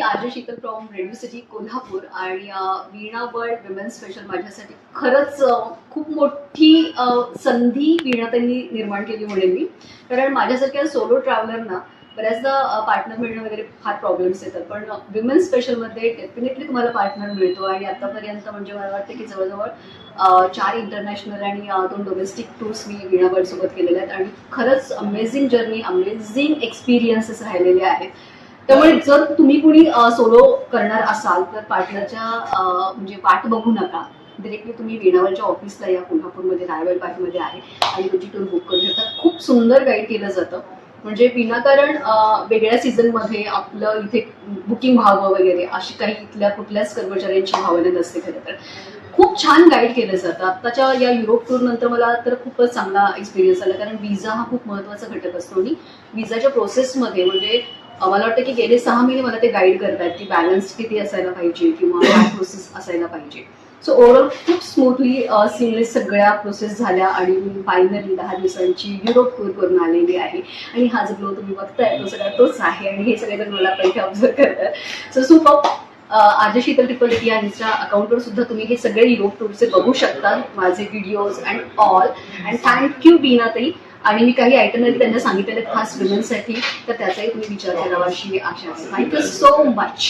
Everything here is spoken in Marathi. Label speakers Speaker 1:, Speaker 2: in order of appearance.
Speaker 1: RJ Sheetal from radio city Kolhapur आणि वीणा वर्ल्ड विमेन्स स्पेशल माझ्यासाठी खरंच खूप मोठी संधी वीणा त्यांनी निर्माण केली म्हणेन मी. कारण माझ्यासारख्या सोलो ट्रॅव्हलरना बऱ्याचदा पार्टनर मिळणं वगैरे फार प्रॉब्लेम्स येतात, पण विमेन्स स्पेशलमध्ये डेफिनेटली तुम्हाला पार्टनर मिळतो. आणि आतापर्यंत म्हणजे मला वाटतं की जवळजवळ 4 इंटरनॅशनल आणि 2 डोमेस्टिक टूर्स मी वीणा वर्ल्ड सोबत केलेल्या आहेत आणि खरंच अमेझिंग जर्नी, अमेझिंग एक्सपिरियन्सेस राहिलेले आहेत. त्यामुळे जर तुम्ही कुणी सोलो करणार असाल तर पार्टनरच्या म्हणजे वाट बघू नका. डिरेक्टली तुम्ही वीणा वर्ल्डच्या ऑफिसला या, कोल्हापूरमध्ये रायवल पार्कमध्ये आहे, आणि तुमची टूर बुक करू शकता. खूप सुंदर गाईड केलं जातं. म्हणजे विनाकारण वेगळ्या सीझनमध्ये आपलं इथे बुकिंग व्हावं वगैरे अशी काही इथल्या कुठल्याच कर्मचाऱ्यांची भावना नसते. खरं तर खूप छान गाईड केलं जातं. आत्ताच्या या युरोप टूर नंतर मला तर खूपच चांगला एक्सपिरियन्स आला, कारण विजा हा खूप महत्त्वाचा घटक असतो. आणि विजाच्या प्रोसेसमध्ये म्हणजे मला वाटतं की गेले 6 महिने मला ते गाईड करतात की बॅलन्स किती असायला पाहिजे किंवा काय प्रोसेस असायला पाहिजे. सो ओव्हरऑल खूप स्मूथली सिमलेस सगळ्या प्रोसेस झाल्या आणि मी फायनली 10 दिवसांची युरोप टूर करून आलेली आहे. आणि हा जो ग्लो तुम्ही बघताय तो सगळा तोच आहे, आणि हे सगळेजण मला पहिले ऑब्झर्व करतात. So super. RJ Sheetal triple या इन्स्टा अकाउंटवर सुद्धा तुम्ही हे सगळे युरोप टूरचे बघू शकता, माझे videos and all. And thank you Veenatai. आणि मी काही आयटनरी त्यांना सांगितलेले खास विमेन्ससाठी, तर त्याचाही तुम्ही विचार करावा अशी आशा आहे. Thank you so much.